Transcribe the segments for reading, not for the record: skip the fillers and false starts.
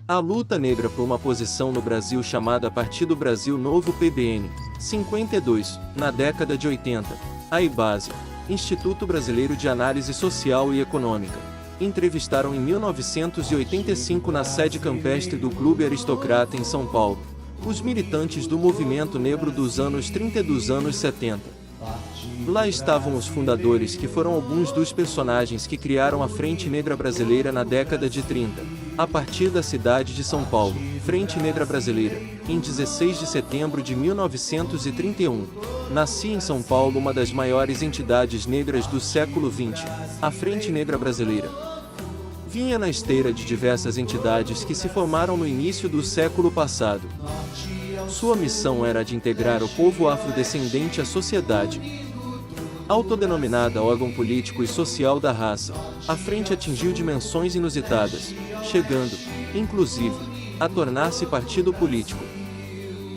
A luta negra por uma posição no Brasil chamada Partido Brasil Novo PBN, 52, na década de 80. A IBASE, Instituto Brasileiro de Análise Social e Econômica, entrevistaram em 1985 na sede campestre do Clube Aristocrata em São Paulo, os militantes do movimento negro dos anos 30 e dos anos 70. Lá estavam os fundadores que foram alguns dos personagens que criaram a Frente Negra Brasileira na década de 30, a partir da cidade de São Paulo. Frente Negra Brasileira, em 16 de setembro de 1931. Nascia em São Paulo uma das maiores entidades negras do século XX, a Frente Negra Brasileira. Vinha na esteira de diversas entidades que se formaram no início do século passado. Sua missão era de integrar o povo afrodescendente à sociedade. Autodenominada órgão político e social da raça, a frente atingiu dimensões inusitadas, chegando, inclusive, a tornar-se partido político.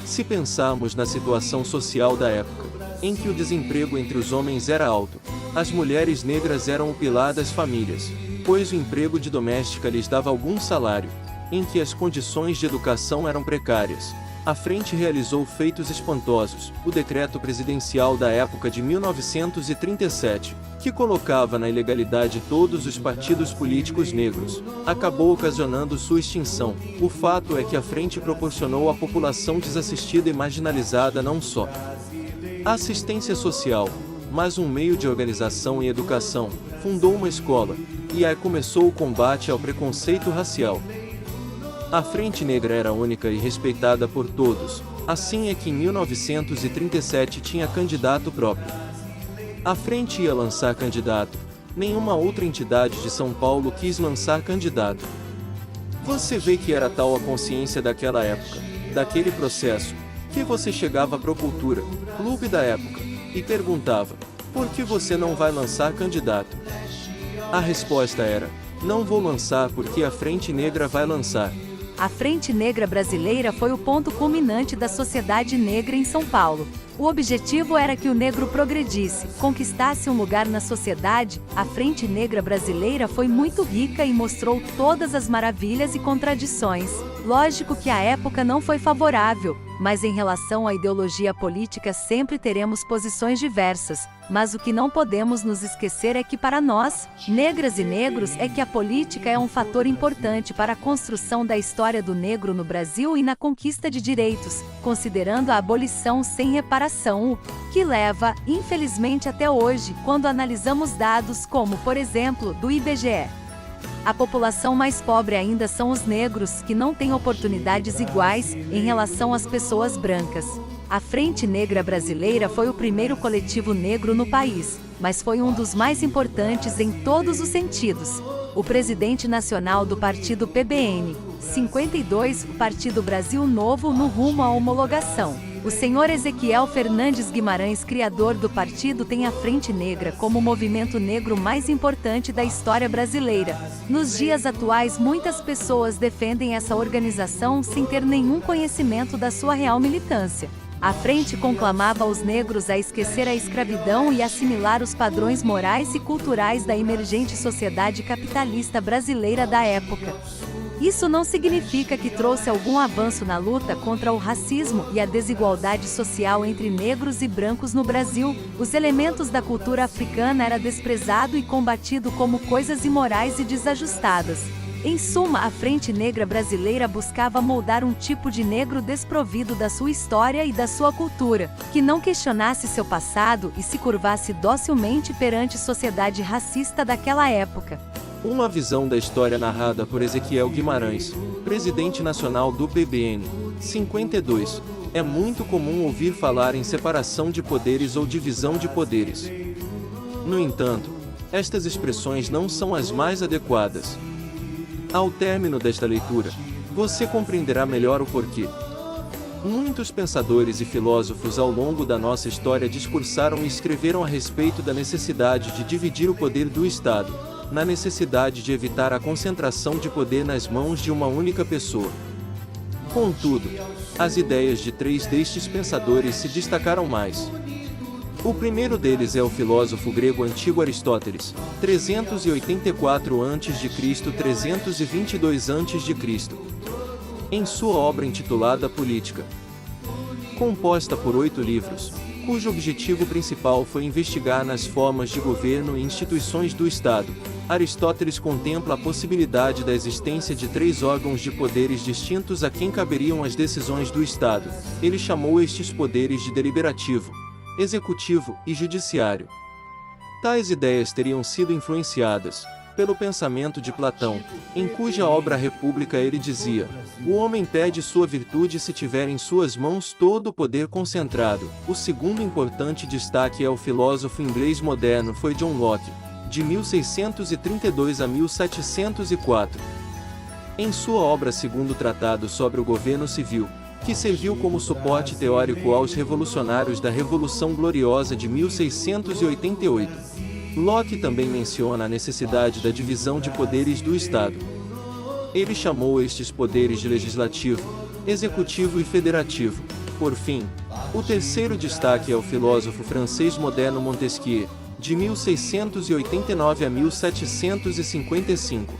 Se pensarmos na situação social da época, em que o desemprego entre os homens era alto, as mulheres negras eram o pilar das famílias, pois o emprego de doméstica lhes dava algum salário, em que as condições de educação eram precárias, a frente realizou feitos espantosos. O decreto presidencial da época de 1937, que colocava na ilegalidade todos os partidos políticos negros, acabou ocasionando sua extinção. O fato é que a frente proporcionou à população desassistida e marginalizada não só assistência social, mas um meio de organização e educação, fundou uma escola, e aí começou o combate ao preconceito racial. A Frente Negra era única e respeitada por todos, assim é que em 1937 tinha candidato próprio. A Frente ia lançar candidato, nenhuma outra entidade de São Paulo quis lançar candidato. Você vê que era tal a consciência daquela época, daquele processo, que você chegava à Procultura, clube da época, e perguntava: por que você não vai lançar candidato? A resposta era: não vou lançar porque a Frente Negra vai lançar. A Frente Negra Brasileira foi o ponto culminante da sociedade negra em São Paulo. O objetivo era que o negro progredisse, conquistasse um lugar na sociedade. A Frente Negra Brasileira foi muito rica e mostrou todas as maravilhas e contradições. Lógico que a época não foi favorável, mas em relação à ideologia política sempre teremos posições diversas. Mas o que não podemos nos esquecer é que para nós, negras e negros, é que a política é um fator importante para a construção da história do negro no Brasil e na conquista de direitos, considerando a abolição sem reparação, o que leva, infelizmente até hoje, quando analisamos dados como, por exemplo, do IBGE. A população mais pobre ainda são os negros, que não têm oportunidades iguais em relação às pessoas brancas. A Frente Negra Brasileira foi o primeiro coletivo negro no país, mas foi um dos mais importantes em todos os sentidos. O presidente nacional do partido PBN, 52, o Partido Brasil Novo no rumo à homologação. O senhor Ezequiel Fernandes Guimarães, criador do partido, tem a Frente Negra como o movimento negro mais importante da história brasileira. Nos dias atuais, muitas pessoas defendem essa organização sem ter nenhum conhecimento da sua real militância. A frente conclamava os negros a esquecer a escravidão e assimilar os padrões morais e culturais da emergente sociedade capitalista brasileira da época. Isso não significa que trouxe algum avanço na luta contra o racismo e a desigualdade social entre negros e brancos no Brasil. Os elementos da cultura africana eram desprezados e combatidos como coisas imorais e desajustadas. Em suma, a Frente Negra Brasileira buscava moldar um tipo de negro desprovido da sua história e da sua cultura, que não questionasse seu passado e se curvasse docilmente perante a sociedade racista daquela época. Uma visão da história narrada por Ezequiel Guimarães, presidente nacional do PBN, 52. É muito comum ouvir falar em separação de poderes ou divisão de poderes. No entanto, estas expressões não são as mais adequadas. Ao término desta leitura, você compreenderá melhor o porquê. Muitos pensadores e filósofos ao longo da nossa história discursaram e escreveram a respeito da necessidade de dividir o poder do Estado, na necessidade de evitar a concentração de poder nas mãos de uma única pessoa. Contudo, as ideias de três destes pensadores se destacaram mais. O primeiro deles é o filósofo grego antigo Aristóteles, 384 a.C., 322 a.C., em sua obra intitulada Política. Composta por 8 livros, cujo objetivo principal foi investigar nas formas de governo e instituições do Estado, Aristóteles contempla a possibilidade da existência de 3 órgãos de poderes distintos a quem caberiam as decisões do Estado. Ele chamou estes poderes de deliberativo, executivo e judiciário. Tais ideias teriam sido influenciadas pelo pensamento de Platão, em cuja obra República ele dizia: o homem perde sua virtude se tiver em suas mãos todo o poder concentrado. O segundo importante destaque é o filósofo inglês moderno foi John Locke, de 1632 a 1704. Em sua obra Segundo Tratado sobre o Governo Civil, que serviu como suporte teórico aos revolucionários da Revolução Gloriosa de 1688, Locke também menciona a necessidade da divisão de poderes do Estado. Ele chamou estes poderes de legislativo, executivo e federativo. Por fim, o terceiro destaque é o filósofo francês moderno Montesquieu, de 1689 a 1755.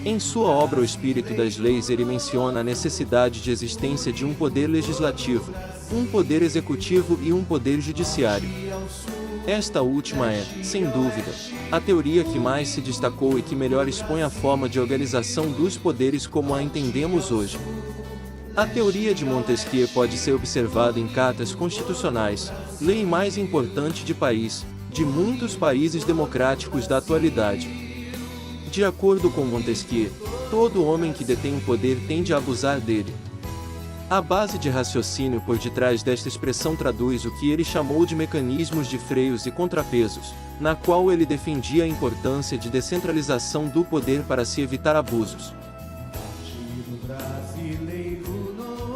Em sua obra O Espírito das Leis ele menciona a necessidade de existência de um poder legislativo, um poder executivo e um poder judiciário. Esta última é, sem dúvida, a teoria que mais se destacou e que melhor expõe a forma de organização dos poderes como a entendemos hoje. A teoria de Montesquieu pode ser observada em cartas constitucionais, lei mais importante de muitos países democráticos da atualidade. De acordo com Montesquieu, todo homem que detém o poder tende a abusar dele. A base de raciocínio por detrás desta expressão traduz o que ele chamou de mecanismos de freios e contrapesos, na qual ele defendia a importância de descentralização do poder para se evitar abusos.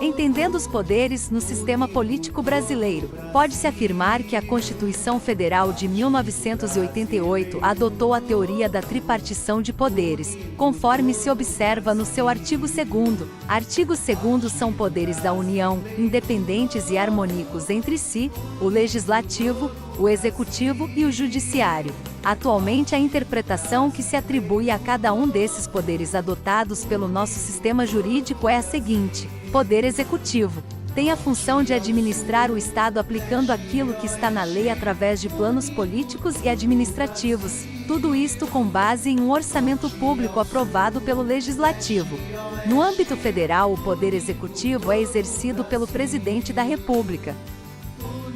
Entendendo os poderes no sistema político brasileiro, pode-se afirmar que a Constituição Federal de 1988 adotou a teoria da tripartição de poderes, conforme se observa no seu artigo 2º. Artigo 2º são poderes da União, independentes e harmônicos entre si, o Legislativo, o Executivo e o Judiciário. Atualmente a interpretação que se atribui a cada um desses poderes adotados pelo nosso sistema jurídico é a seguinte: Poder Executivo tem a função de administrar o Estado aplicando aquilo que está na lei através de planos políticos e administrativos, tudo isto com base em um orçamento público aprovado pelo Legislativo. No âmbito federal, o Poder Executivo é exercido pelo Presidente da República.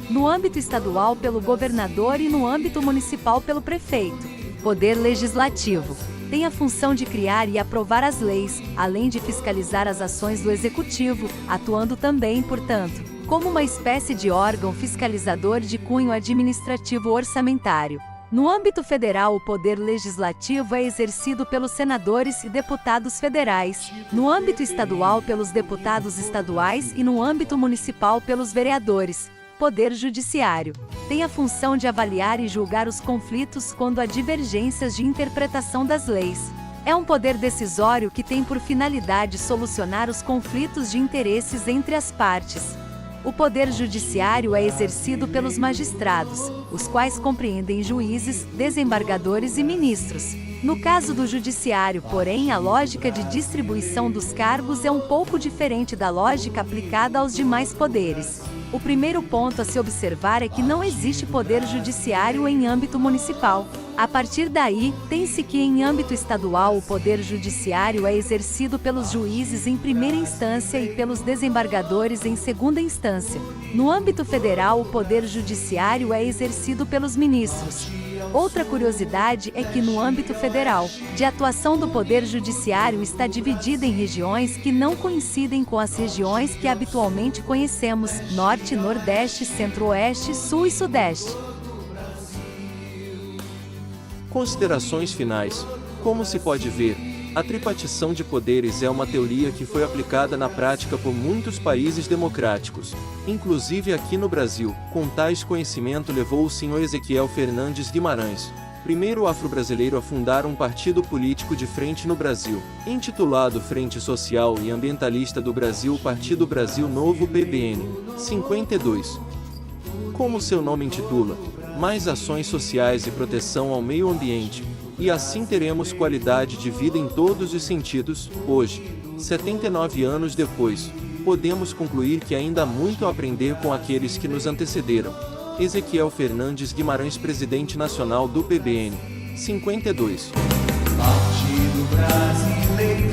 No âmbito estadual pelo governador e no âmbito municipal pelo prefeito. Poder Legislativo tem a função de criar e aprovar as leis, além de fiscalizar as ações do Executivo, atuando também, portanto, como uma espécie de órgão fiscalizador de cunho administrativo orçamentário. No âmbito federal, o Poder Legislativo é exercido pelos senadores e deputados federais, no âmbito estadual pelos deputados estaduais e no âmbito municipal pelos vereadores. Poder Judiciário tem a função de avaliar e julgar os conflitos quando há divergências de interpretação das leis. É um poder decisório que tem por finalidade solucionar os conflitos de interesses entre as partes. O Poder Judiciário é exercido pelos magistrados, os quais compreendem juízes, desembargadores e ministros. No caso do Judiciário, porém, a lógica de distribuição dos cargos é um pouco diferente da lógica aplicada aos demais poderes. O primeiro ponto a se observar é que não existe poder judiciário em âmbito municipal. A partir daí, tem-se que em âmbito estadual o poder judiciário é exercido pelos juízes em primeira instância e pelos desembargadores em segunda instância. No âmbito federal, o poder judiciário é exercido pelos ministros. Outra curiosidade é que no âmbito federal, de atuação do Poder Judiciário está dividida em regiões que não coincidem com as regiões que habitualmente conhecemos: Norte, Nordeste, Centro-Oeste, Sul e Sudeste. Considerações finais. Como se pode ver, a tripartição de poderes é uma teoria que foi aplicada na prática por muitos países democráticos, inclusive aqui no Brasil. Com tais conhecimento levou o Sr. Ezequiel Fernandes Guimarães, primeiro afro-brasileiro a fundar um partido político de frente no Brasil, intitulado Frente Social e Ambientalista do Brasil, Partido Brasil Novo PBN, 52. Como seu nome intitula, mais ações sociais e proteção ao meio ambiente, e assim teremos qualidade de vida em todos os sentidos. Hoje, 79 anos depois, podemos concluir que ainda há muito a aprender com aqueles que nos antecederam. Ezequiel Fernandes Guimarães, presidente nacional do PBN. 52. Partido Brasileiro.